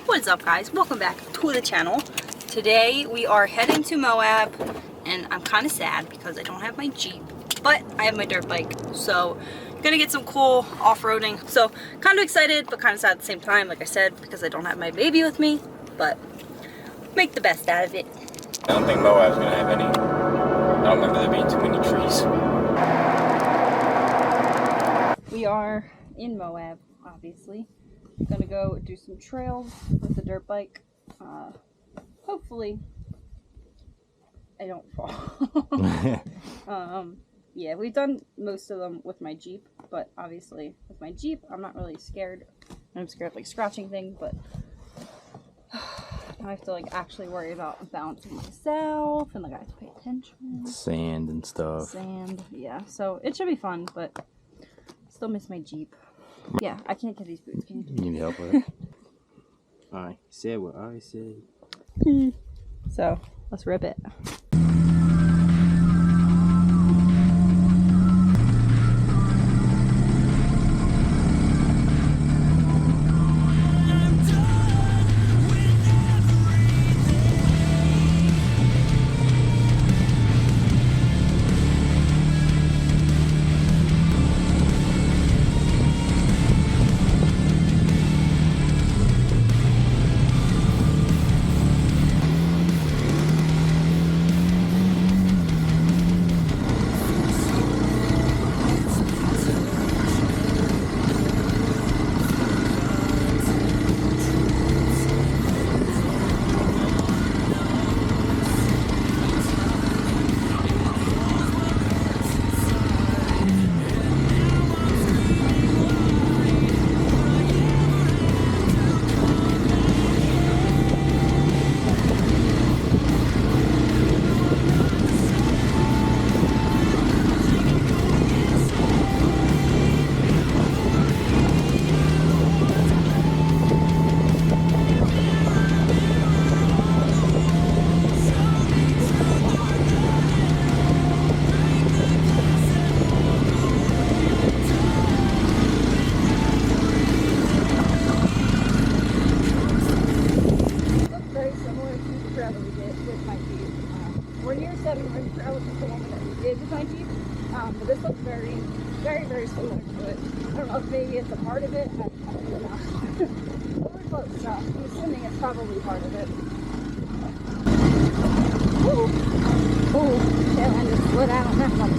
What's up, guys? Welcome back to the channel. Today we are heading to Moab, and I'm kind of sad because I don't have my Jeep, but I have my dirt bike, so I'm gonna get some cool off-roading. So kind of excited, but kind of sad at the same time, like I said, because I don't have my baby with me, but make the best out of it. I don't think Moab's gonna have any. I don't remember there being too many trees. We are in Moab, obviously. Gonna go do some trails with the dirt bike. Hopefully I don't fall. Yeah, we've done most of them with my Jeep, but obviously with my Jeep I'm not really scared. I'm scared of like scratching things, but I have to like actually worry about balancing myself, and like I have to pay attention. Sand and stuff. Sand, yeah. So it should be fun, but still miss my Jeep. Yeah, I can't get these boots. Can you? You need help with it? I said what I said. So let's rip it. We're near 7 Merrimac Trail, which is the one that we did with my Jeep. But this looks very, very similar to it. I don't know if maybe it's a part of it. I don't know. We're close, so I'm assuming it's probably part of it. Ooh, tail end just split out on that one.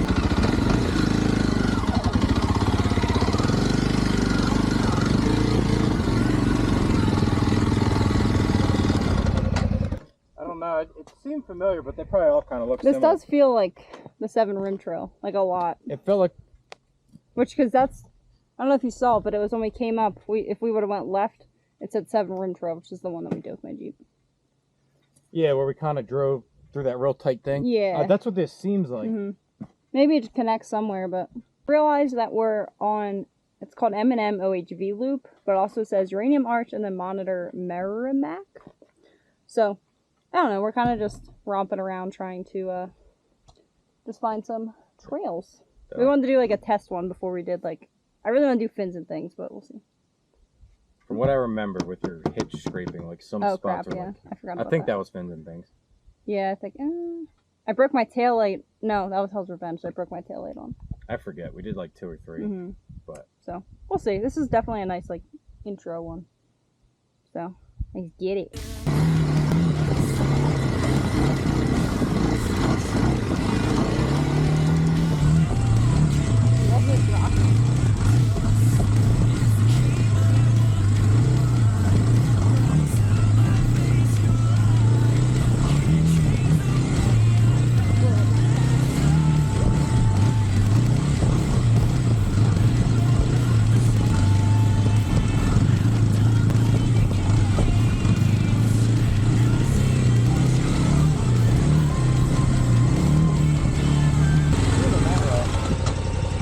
It seemed familiar, but they probably all kind of look similar. This does feel like the 7 Rim Trail, like a lot. It felt like... Which, because that's... I don't know if you saw, but it was when we came up, if we would have went left, it said 7 Rim Trail, which is the one that we did with my Jeep. Yeah, where we kind of drove through that real tight thing. Yeah. That's what this seems like. Mm-hmm. Maybe it connects somewhere, but... Realize that we're on... It's called M&M OHV Loop, but it also says Uranium Arch and then Monitor Merrimac. So... I don't know, we're kind of just romping around trying to just find some trails. We wanted to do like a test one before we did like, I really want to do fins and things, but we'll see. From what I remember with your hitch scraping, like some spots crap, are yeah. like... I forgot about I think that was fins and things. Yeah, I think, I broke my taillight. No, that was Hell's Revenge, so I broke my taillight on. I forget, we did like 2 or 3, but... So, we'll see. This is definitely a nice like intro one. So, let's get it.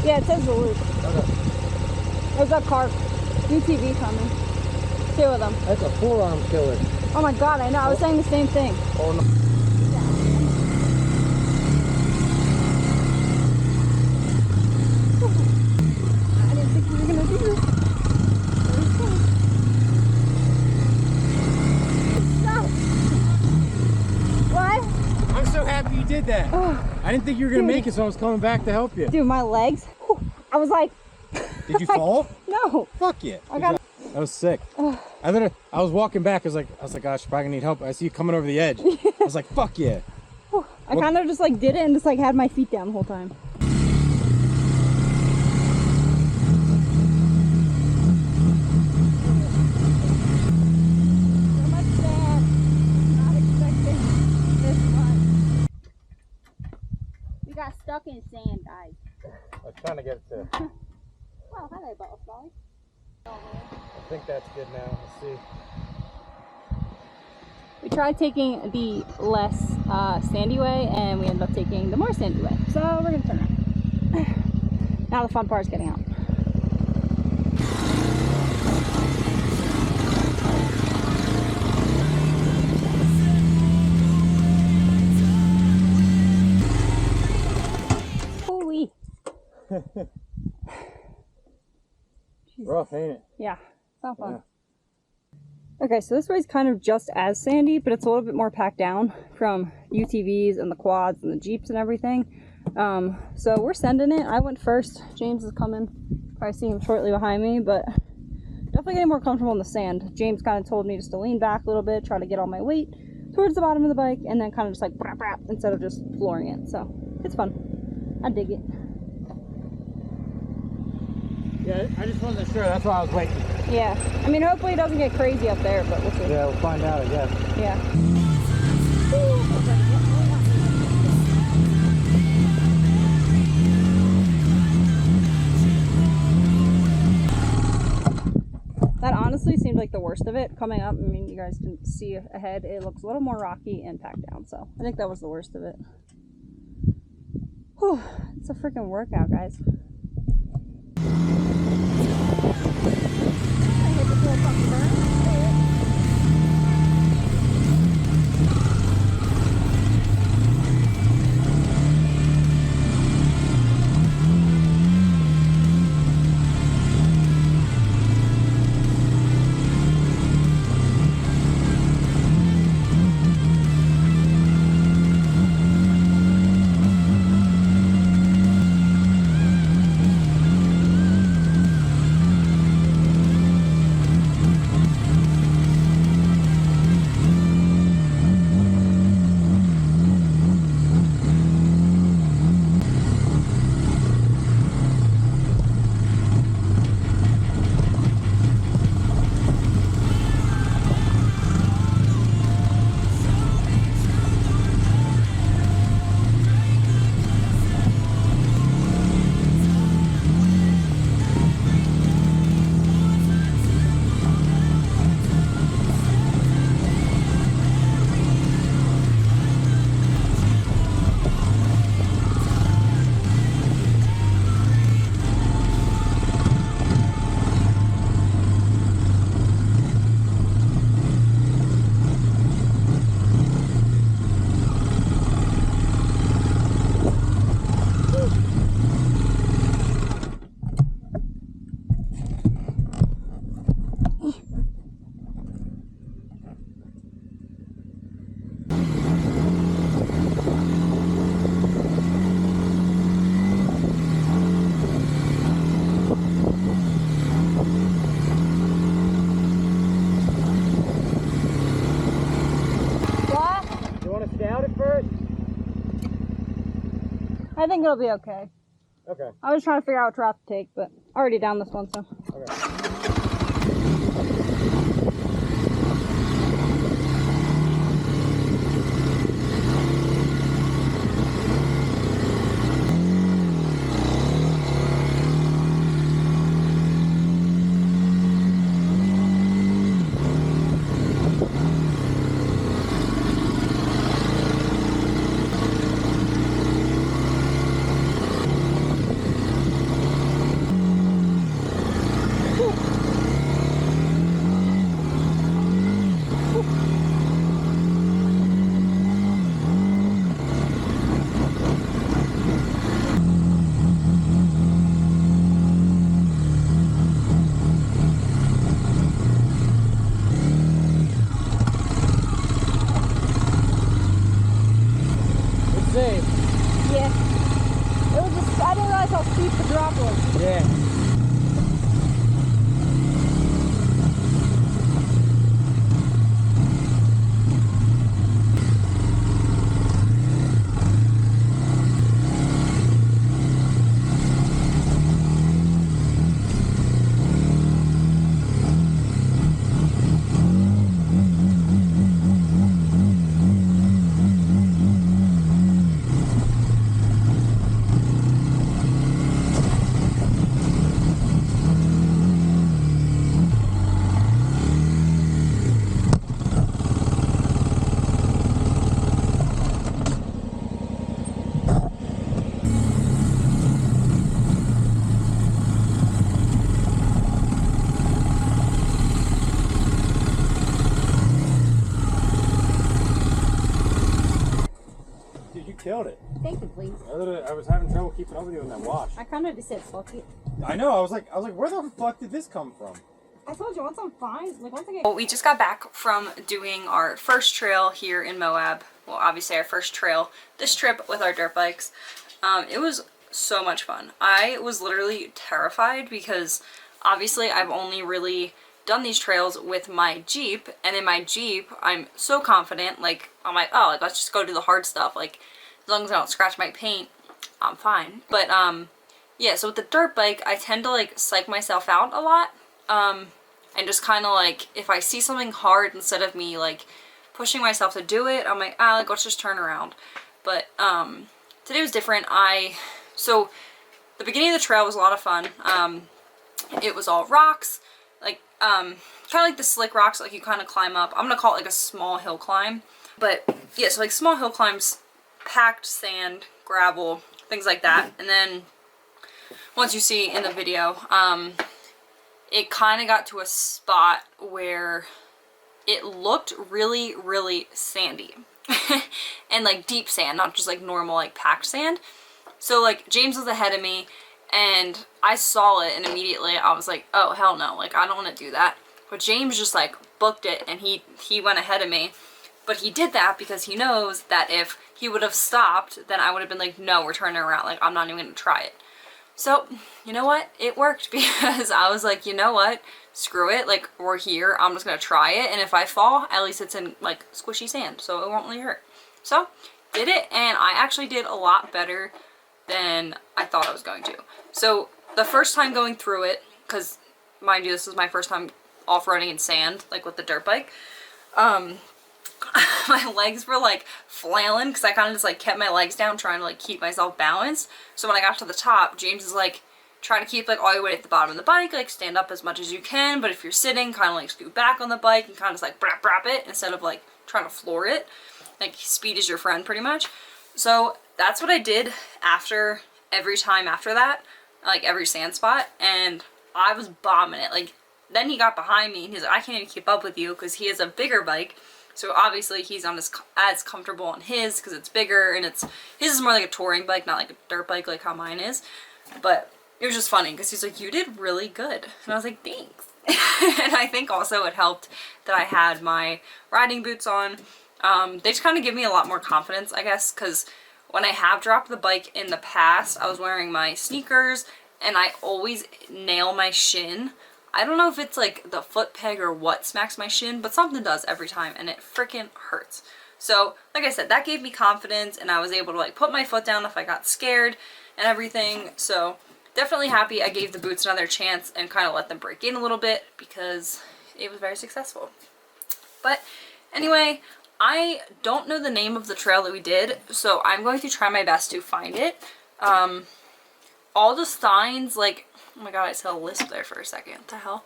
Yeah, it says the loop. Okay. There's a car, UTV coming. 2 of them. That's a 4-arm killer. Oh my god, I know. I was saying the same thing. Oh no. I didn't think we were gonna do this. did that. I didn't think you were gonna make it, so I was coming back to help you. Dude, my legs. Whew, I was like. Did you fall? No. Fuck yeah. I got. That was sick. I was walking back. I was like, gosh, probably gonna need help. I see you coming over the edge. I was like, fuck yeah. I kind of just like did it and just like had my feet down the whole time. So much sand. Not expecting this much. We got stuck in sand, guys. I was trying to get it to. Oh, hello, butterfly. I think that's good now. Let's see. We tried taking the less sandy way, and we ended up taking the more sandy way. So we're gonna turn around. Now the fun part is getting out. Holy. Rough, ain't it? Yeah, it's not fun. Yeah. Okay, so this way is kind of just as sandy, but it's a little bit more packed down from UTVs and the quads and the Jeeps and everything. So we're sending it. I went first. James is coming. Probably see him shortly behind me, but definitely getting more comfortable in the sand. James kind of told me just to lean back a little bit, try to get all my weight towards the bottom of the bike, and then kind of just like brap, brap, instead of just flooring it. So it's fun. I dig it. Yeah, I just wasn't sure. That's why I was waiting. Yeah. I mean, hopefully it doesn't get crazy up there, but we'll see. Yeah, we'll find out, I guess. Yeah. That honestly seemed like the worst of it coming up. I mean, you guys can see ahead. It looks a little more rocky and packed down, so I think that was the worst of it. Whew, it's a freaking workout, guys. I think it'll be okay. Okay. I was trying to figure out what route to take, but already down this one, so. Okay. killed it. Thank you, please. I was having trouble keeping up with you in that wash. I kind of just said fuck it. I know. I was like, where the fuck did this come from? I told you once I'm fine. Like once I get. Well, we just got back from doing our first trail here in Moab. Well, obviously our first trail this trip with our dirt bikes. It was so much fun. I was literally terrified because obviously I've only really done these trails with my Jeep, and in my Jeep I'm so confident. Like I'm like, oh, like let's just go do the hard stuff. Like as long as I don't scratch my paint, I'm fine. But yeah, so with the dirt bike I tend to like psych myself out a lot. And just kind of like, if I see something hard, instead of me like pushing myself to do it, I'm like, ah, like let's just turn around. But today was different. So the beginning of the trail was a lot of fun. It was all rocks, like kind of like the slick rocks, like you kind of climb up. I'm gonna call it like a small hill climb. But yeah, so like small hill climbs, packed sand, gravel, things like that. And then once you see in the video, it kind of got to a spot where it looked really, really sandy. And like deep sand, not just like normal like packed sand. So like James was ahead of me and I saw it and immediately I was like, oh hell no, like I don't want to do that. But James just like booked it and he went ahead of me. But he did that because he knows that if he would have stopped, then I would have been like, no, we're turning around, like I'm not even gonna try it. So, you know what? It worked because I was like, you know what? Screw it. Like, we're here. I'm just going to try it. And if I fall, at least it's in, like, squishy sand. So it won't really hurt. So, did it. And I actually did a lot better than I thought I was going to. So, the first time going through it, because, mind you, this is my first time off-roading in sand, like with the dirt bike. My legs were like flailing because I kind of just like kept my legs down trying to like keep myself balanced. So when I got to the top, James is like trying to keep like all your weight at the bottom of the bike, like stand up as much as you can, but if you're sitting, kind of like scoot back on the bike and kind of just like brap brap it instead of like trying to floor it. Like speed is your friend pretty much. So that's what I did after every time after that, like every sand spot, and I was bombing it. Like then he got behind me and he's like, I can't even keep up with you because he has a bigger bike. So obviously he's on as comfortable on his because it's bigger and his is more like a touring bike, not like a dirt bike like how mine is. But it was just funny because he's like, you did really good. And I was like, thanks. And I think also it helped that I had my riding boots on. They just kind of give me a lot more confidence, I guess, because when I have dropped the bike in the past, I was wearing my sneakers and I always nail my shin. I don't know if it's like the foot peg or what smacks my shin, but something does every time and it freaking hurts. So like I said, that gave me confidence and I was able to like put my foot down if I got scared and everything. So definitely happy I gave the boots another chance and kind of let them break in a little bit because it was very successful. But anyway, I don't know the name of the trail that we did, so I'm going to try my best to find it. All the signs, like, oh my god, I saw a lisp there for a second. What the hell?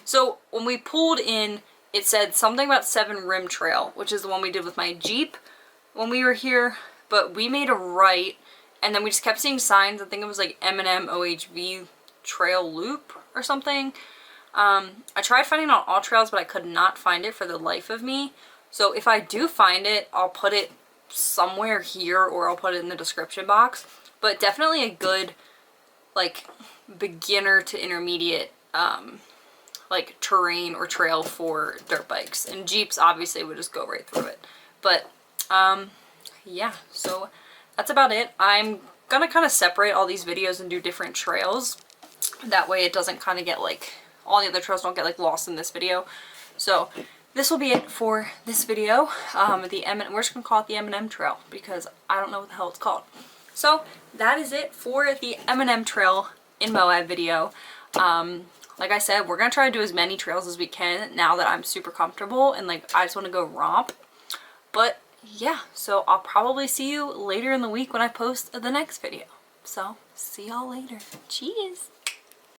So when we pulled in, it said something about 7 Rim Trail, which is the one we did with my Jeep when we were here. But we made a right, and then we just kept seeing signs. I think it was like M&M OHV Trail Loop or something. I tried finding it on all trails, but I could not find it for the life of me. So if I do find it, I'll put it somewhere here or I'll put it in the description box. But definitely a good, like, beginner to intermediate, like, terrain or trail for dirt bikes. And Jeeps obviously would just go right through it. But, yeah, so that's about it. I'm gonna kind of separate all these videos and do different trails. That way it doesn't kind of get, like, all the other trails don't get, like, lost in this video. So this will be it for this video. We're just gonna call it the M&M Trail because I don't know what the hell it's called. So that is it for the M&M Trail in Moab video. Like I said, we're gonna try to do as many trails as we can now that I'm super comfortable and like I just want to go romp. But yeah, so I'll probably see you later in the week when I post the next video. So see y'all later. Cheers.